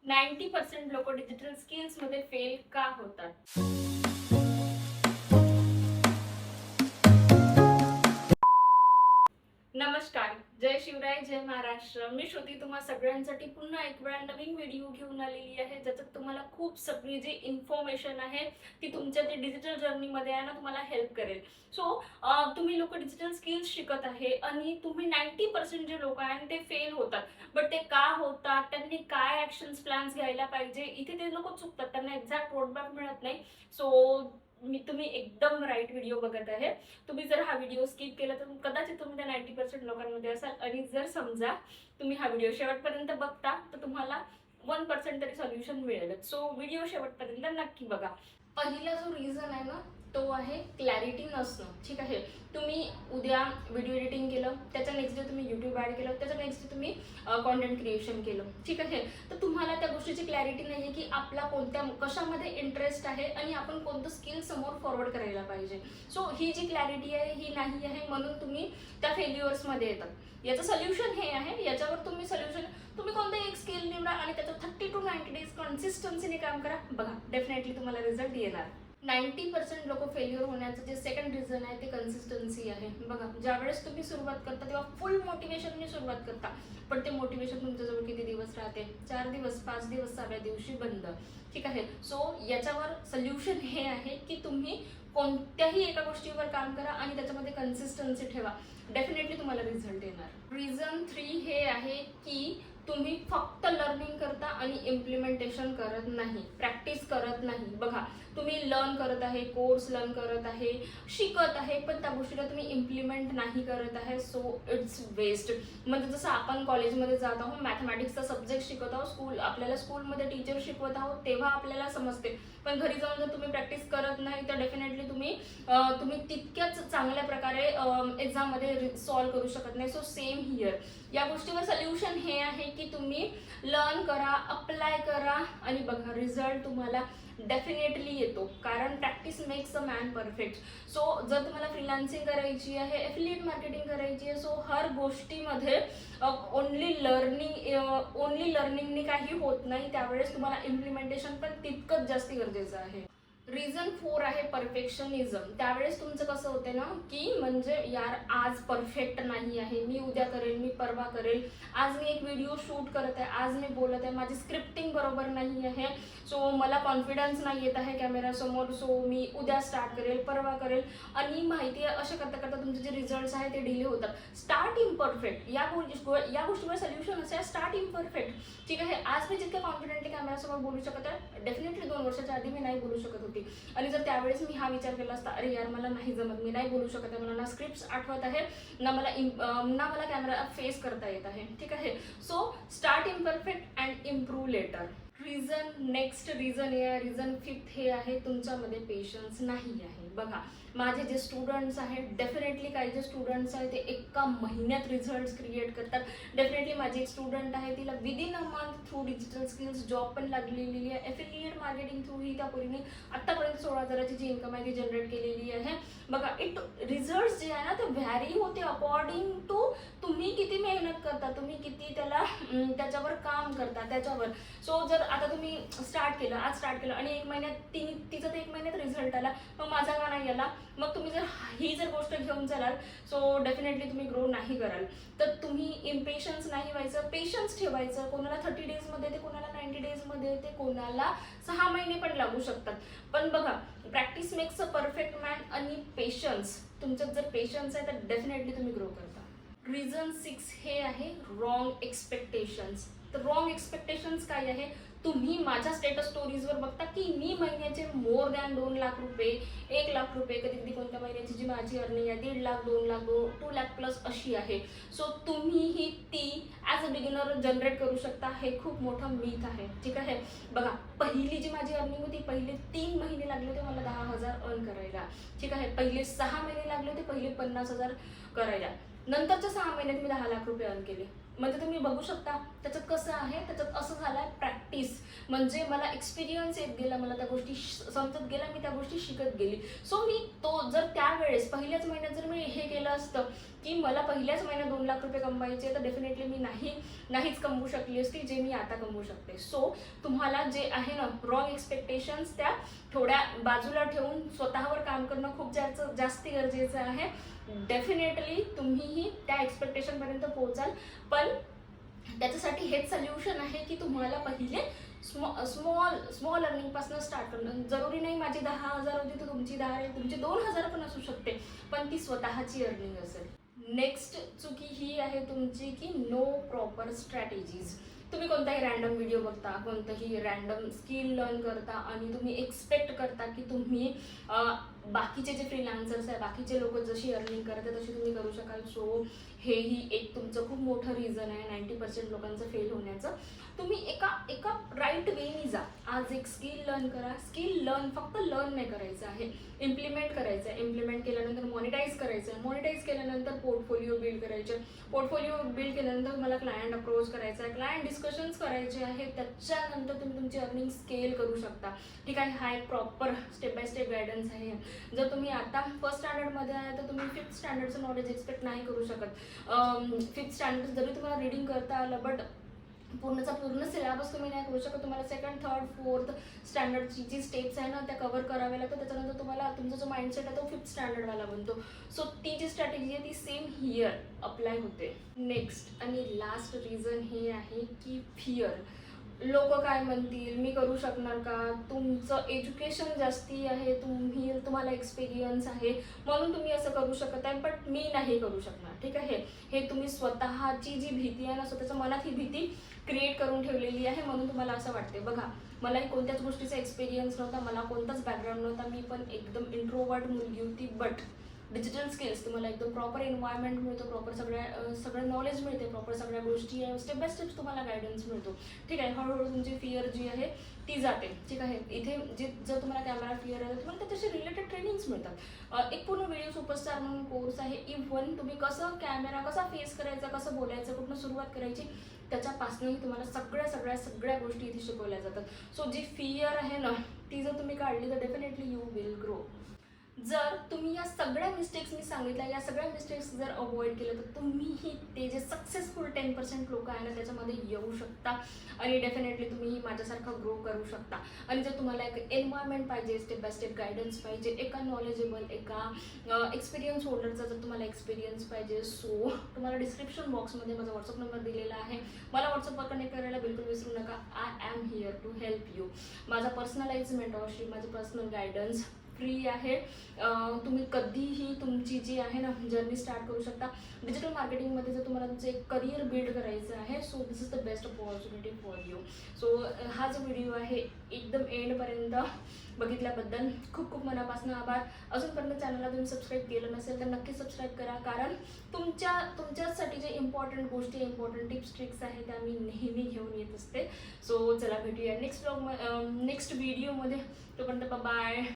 90% लोक digital skills मध्ये fail का होतात? नमस्कार, जय शिवराय, जय महाराष्ट्र. मी श्रुती तुम्हा सगळ्यांसाठी पुन्हा एक वेळा नवीन व्हिडिओ घेऊन आलेली आहे, ज्याच्यात तुम्हाला खूप सगळी जी इन्फॉर्मेशन आहे ती तुमच्या जे डिजिटल जर्नीमध्ये आहे ना तुम्हाला हेल्प करेल. सो तुम्ही लोक डिजिटल स्किल्स शिकत आहे आणि तुम्ही 90% जे लोक आहेत ते फेल होतात. बट ते का होतात, त्यांनी काय ऍक्शन्स प्लॅन्स घ्यायला पाहिजे, इथे ते लोक चुकतात, त्यांना एक्झॅक्ट रोडमॅप मिळत नाही. सो तुम्ही एकदम राईट व्हिडिओ बघत आहे. तुम्ही जर हा व्हिडिओ स्किप केला तर कदाचित तुम्ही त्या 90% लोकांमध्ये असाल, आणि जर समजा तुम्ही हा व्हिडिओ शेवटपर्यंत बघता तर तुम्हाला 1% तरी सोल्युशन मिळेल. सो व्हिडिओ शेवटपर्यंत नक्की बघा. पहिला जो रिझन आहे ना तो आहे क्लॅरिटी नसणं. ठीक आहे, तुम्ही उद्या व्हिडिओ एडिटिंग केलं, त्याच्या नेक्स्ट डे तुम्ही युट्यूब ॲड केलं, त्याच्या नेक्स्ट डे तुम्ही कॉन्टेंट क्रिएशन केलं. ठीक आहे, तर तुम्हाला त्या गोष्टीची क्लॅरिटी नाही आहे की आपला कोणत्या कशामध्ये इंटरेस्ट आहे आणि आपण कोणतं स्किल समोर फॉरवर्ड करायला पाहिजे. सो ही जी क्लॅरिटी आहे ही नाही आहे, म्हणून तुम्ही त्या फेल्युअर्समध्ये येतात. याचं सोल्युशन हे आहे, याच्यावर तुम्ही तुम्ही कोणतं एक स्किल निवडा आणि त्याचं 30 to 90 days कन्सिस्टन्सीने काम करा. बघा, डेफिनेटली तुम्हाला रिझल्ट येणार. 90% लोक फेल्युअर होण्याचं जे सेकंड रिझन आहे ते कन्सिस्टन्सी आहे. बघा, ज्यावेळेस तुम्ही सुरुवात करता तेव्हा फुल मोटिवेशनने सुरुवात करता, पण ते मोटिवेशन तुमच्याजवळ किती दिवस राहते? 4 दिवस, 5 दिवस, 6व्या दिवशी बंद. ठीक आहे, सो याच्यावर सोल्युशन हे आहे की तुम्ही कोणत्याही एका गोष्टीवर काम करा आणि त्याच्यामध्ये कन्सिस्टन्सी ठेवा. डेफिनेटली तुम्हाला रिझल्ट येणार. रिझन 3 हे आहे की तुम्ही फक्त लर्निंग करता आणि इम्प्लिमेंटेशन करत नाही, प्रॅक्टिस करत नाही. बघा, तुम्ही लर्न करत आहे, कोर्स लर्न करत आहे, शिकत आहे, पण त्या गोष्टीला तुम्ही इम्प्लिमेंट नाही करत आहे. So it's waste. म्हणजे जसं आपण कॉलेजमध्ये जात आहोत, मॅथमॅटिक्सचा सब्जेक्ट शिकत आहोत, आपल्याला स्कूलमध्ये टीचर शिकवत आहोत तेव्हा आपल्याला समजते, पण घरी जाऊन जर तुम्ही प्रॅक्टिस करत नाही तर डेफिनेटली तुम्ही तितक्याच चांगल्या प्रकारे एक्झाममध्ये सॉल्व्ह करू शकत नाही. So same here. या गोष्टीवर सोल्युशन हे आहे की तुम्ही लर्न करा, अप्लाय करा आणि बघा रिझल्ट तुम्हाला डेफिनेटली येतो, कारण practice makes a man perfect. So जर तुम्हाला फ्रीलान्सिंग करायची आहे, एफिलिएट मार्केटिंग करायची आहे, सो हर गोष्टीमध्ये ओनली लर्निंगने काही होत नाही. त्यावेळेस तुम्हाला इम्प्लिमेंटेशन पण तितकंच जास्त गरजेचं आहे. रिझन 4 आहे परफेक्शनिझम. त्यावेळेस तुमचं कसं होते ना की म्हणजे यार आज परफेक्ट नाही आहे, मी उद्या करेल, मी परवा करेल, आज मी एक व्हिडिओ शूट करत आहे, आज मी बोलत आहे, माझी स्क्रिप्टिंग बरोबर नाही आहे, सो मला कॉन्फिडन्स नाही येत आहे कॅमेरासमोर, सो मी उद्या स्टार्ट करेल, परवा करेल. आणि माहिती आहे अशा करता करता तुमचे जे रिझल्ट्स आहे ते डिले होतात. Start imperfect. या गोष्टीवर सोल्युशन असे आहे, स्टार्ट इम्परफेक्ट. ठीक आहे, आज मी जितक्या कॉन्फिडेंटली कॅमेरासमोर बोलू शकत आहे, डेफिनेटली 2 वर्षाच्या आधी मी नाही बोलू शकत होती. आणि जर त्यावेळेस मी हा विचार केला असता, अरे यार मला नाही जमत, मी नाही बोलू शकत आहे, मला ना स्क्रिप्ट आठवत आहे, ना मला कॅमेरा फेस करता येत आहे. ठीक आहे, so start imperfect and improve later. Next reason reason 5 हे आहे तुमच्यामध्ये पेशन्स नाही आहे. बघा, माझे जे स्टुडंट्स आहेत, डेफिनेटली काही जे स्टुडंट्स आहेत ते एका महिन्यात रिझल्ट्स क्रिएट करतात. डेफिनेटली माझी एक स्टुडंट आहे, तिला within a month through digital skills job पण लागलेली आहे. एफिलिएट मार्केटिंग थ्रू ही त्या पोरीने आत्तापर्यंत 16,000ची जी इन्कम आहे ती जनरेट केलेली आहे. बघा, रिझल्ट्स जे आहे ना ते व्हॅरी होते अकॉर्डिंग टू तुम्ही किती मेहनत करता, तुम्ही किती त्याच्यावर काम करता त्याच्यावर. सो जर आता तुम्ही आज स्टार्ट केलं आणि 1 महिन्यात तिचा तर 1 महिन्यात रिझल्ट आला, मग माझा का नाही आला? मग तुम्ही जर गोष्ट घेऊन चालाल, सो डेफिनेटली तुम्ही ग्रो नाही कराल. तर तुम्ही इम्पेशन्स नाही व्हायचं, पेशन्स ठेवायचं. कोणाला 30 डेजमध्ये, ते कोणाला 90 डेजमध्ये, ते कोणाला 6 महिने पण लागू शकतात. पण बघा, practice makes a perfect man आणि पेशन्स, तुमच्यात जर पेशन्स आहे तर डेफिनेटली तुम्ही ग्रो करता. रिझन 6 हे आहे रॉंग एक्सपेक्टेशन्स. तर रॉंग एक्सपेक्टेशन्स काय आहे? तुम्ही माझ्या स्टेटस स्टोरीजवर बघता की मी महिन्याचे मोर दॅन 2 लाख रुपये, 1 लाख रुपये, कधी कधी कोणत्या महिन्याची जी माझी अर्निंग आहे 1.5 लाख, 2 लाख, 2 लाख प्लस अशी आहे. सो तुम्हीही ती ॲज अ बिगिनर जनरेट करू शकता. हे खूप मोठं मीथ आहे. ठीक आहे, बघा, पहिली जी माझी अर्निंग होती, पहिले 3 महिने लागले होते मला 10,000 अर्न करायला. ठीक आहे, पहिले 6 महिने लागले होते पहिले 50,000 करायला. नंतरच्या 6 महिन्यात मी 10 लाख रुपये अर्न केले. म्हणजे तुम्ही बघू शकता त्याच्यात कसं आहे, त्याच्यात असं झालं आहे प्रॅक्टिस. म्हणजे मला एक्सपिरियन्स येत गेला, मला त्या गोष्टी समजत गेल्या, मी त्या गोष्टी शिकत गेली. सो मी तो जर त्यावेळेस पहिल्याच महिन्यात जर मी हे केलं असतं की मला पहिल्याच महिन्यात 2 लाख रुपये कमवायचे, तर डेफिनेटली मी नाहीच कमवू शकली असती जे मी आता कमवू शकते. सो तुम्हाला जे आहे ना रॉंग एक्सपेक्टेशन्स त्या थोड्या बाजूला ठेवून स्वतःवर काम करणं खूप जास्ती गरजेचं आहे. डेफिनेटली तुम्हीही त्या एक्सपेक्टेशनपर्यंत पोहोचाल, पण त्याच्यासाठी हेच सोल्युशन आहे की तुम्हाला पहिले स्मॉल अर्निंगपासून स्टार्ट करणं. जरुरी नाही माझी 10,000 होती तर तुमची 10 तुमची 2,000 पण असू शकते, पण ती स्वतःची अर्निंग असेल. नेक्स्ट चुकी ही आहे तुमची की नो प्रॉपर स्ट्रॅटेजीज. तुम्ही कोणताही रॅन्डम व्हिडिओ बघता, कोणतंही रॅन्डम स्किल लर्न करता आणि तुम्ही एक्सपेक्ट करता की तुम्ही बाकीचे जे फ्रीलान्सर्स आहे, बाकीचे लोक जशी अर्निंग करतात तशी तुम्ही करू शकाल. सो हेही एक तुमचं खूप मोठं रिझन आहे 90% लोकांचं फेल होण्याचं. तुम्ही एका राईट वेनी जा. आज एक स्किल लर्न करा. स्किल लर्न फक्त लर्न नाही करायचं आहे, इम्प्लिमेंट करायचं आहे. इम्प्लिमेंट केल्यानंतर मॉनिटाईज करायचं आहे. मॉनिटाईज केल्यानंतर पोर्टफोलिओ बिल्ड करायचे. पोर्टफोलिओ बिल्ड केल्यानंतर तुम्हाला क्लायंट अप्रोच करायचा आहे, क्लायंट डिस्कशन्स करायचे आहे. त्याच्यानंतर तुम्ही तुमची अर्निंग स्केल करू शकता. ठीक आहे, हा एक proper step by step guidance आहे. जर तुम्ही आता फर्स्ट स्टँडर्डमध्ये आहे तर तुम्ही 5th स्टँडर्डचं नॉलेज एक्सपेक्ट नाही करू शकत. 5th स्टँडर्ड जरी तुम्हाला रीडिंग करता आलं, बट पूर्ण सिलेबस तुम्ही नाही करू शकत. तुम्हाला 2nd, 3rd, 4th स्टँडर्डची जी स्टेप्स आहे ना त्या कव्हर कराव्या लागतात. त्याच्यानंतर तुम्हाला तुमचा जो माइंडसेट आहे तो 5th स्टँडर्डवाला बनतो. सो ती जी स्ट्रॅटेजी आहे ती सेम हिअर अप्लाय होते. नेक्स्ट आणि लास्ट रिझन हे आहे की फिअर. लोक काय म्हणतील, मी करू शकणार का, तुमचं एज्युकेशन जास्ती आहे, तुम्हाला एक्सपिरियन्स आहे म्हणून तुम्ही असं करू शकत आहे, बट मी नाही करू शकणार. ठीक आहे, हे तुम्ही स्वतःची जी भीती आहे ना, स्वतःच्या मनात ही भीती क्रिएट करून ठेवलेली आहे म्हणून तुम्हाला असं वाटते. बघा, मलाही कोणत्याच गोष्टीचा एक्सपिरियन्स नव्हता, मला कोणताच बॅकग्राऊंड नव्हता, मी पण एकदम इंट्रोवर्ट मुलगी होती. बट डिजिटल स्किल्स तुम्हाला एकदम प्रॉपर एन्व्हायरमेंट मिळतो, प्रॉपर सगळं नॉलेज मिळते, प्रॉपर सगळ्या गोष्टी स्टेप बाय स्टेप तुम्हाला गायडन्स मिळतो. ठीक आहे, हळूहळू तुमची फिअर जी आहे ती जाते. ठीक आहे, इथे जर तुम्हाला कॅमेरा फिअर आहे तुम्हाला त्याच्याशी रिलेटेड ट्रेनिंग्स मिळतात. एक पूर्ण व्हिडिओ सुपरस्टार म्हणून कोर्स आहे. इव्हन तुम्ही कॅमेरा कसा फेस करायचा, कसं बोलायचं, कुठून सुरुवात करायची त्याच्यापासूनही तुम्हाला सगळ्या गोष्टी इथे शिकवल्या जातात. सो जी फिअर आहे ना ती जर तुम्ही काढली तर डेफिनेटली यू विल ग्रो. जर तुम्ही या सगळ्या मिस्टेक्स मी सांगितल्या, या सगळ्या मिस्टेक्स जर अवॉइड केलं तर तुम्हीही ते जे सक्सेसफुल 10% लोक आहे ना त्याच्यामध्ये येऊ शकता आणि डेफिनेटली तुम्हीही माझ्यासारखा ग्रो करू शकता. आणि जर तुम्हाला एक एन्व्हायरमेंट पाहिजे, स्टेप बाय स्टेप गायडन्स पाहिजे, एका नॉलेजेबल, एका एक्सपिरियन्स होल्डरचा जर तुम्हाला एक्सपिरियन्स पाहिजे, सो तुम्हाला डिस्क्रिप्शन बॉक्समध्ये माझा व्हॉट्सअप नंबर दिलेला आहे. मला व्हॉट्सअपवर कनेक्ट करायला बिलकुल विसरू नका. I am here to help you. माझा पर्सनलाइज मेंटॉरशिप, माझे पर्सनल गायडन्स फ्री आहे. तुम्ही कधीही तुमची जी आहे ना जर्नी स्टार्ट करू शकता. डिजिटल मार्केटिंगमध्ये जर तुम्हाला तुमचं एक करिअर बिल्ड करायचं आहे, so this is the best opportunity for you. So हा जो व्हिडिओ आहे एकदम एंडपर्यंत बघितल्याबद्दल खूप खूप मनापासून आभार. अजूनपर्यंत चॅनलला तुम्ही सबस्क्राईब केलं नसेल तर नक्की सबस्क्राईब करा, कारण तुमच्यासाठी जे इम्पॉर्टंट गोष्टी, इम्पॉर्टंट टिप्स ट्रिक्स आहेत त्या मी नेहमी घेऊन येत असते. सो चला भेटूया नेक्स्ट व्हिडिओमध्ये. तोपर्यंत बाय.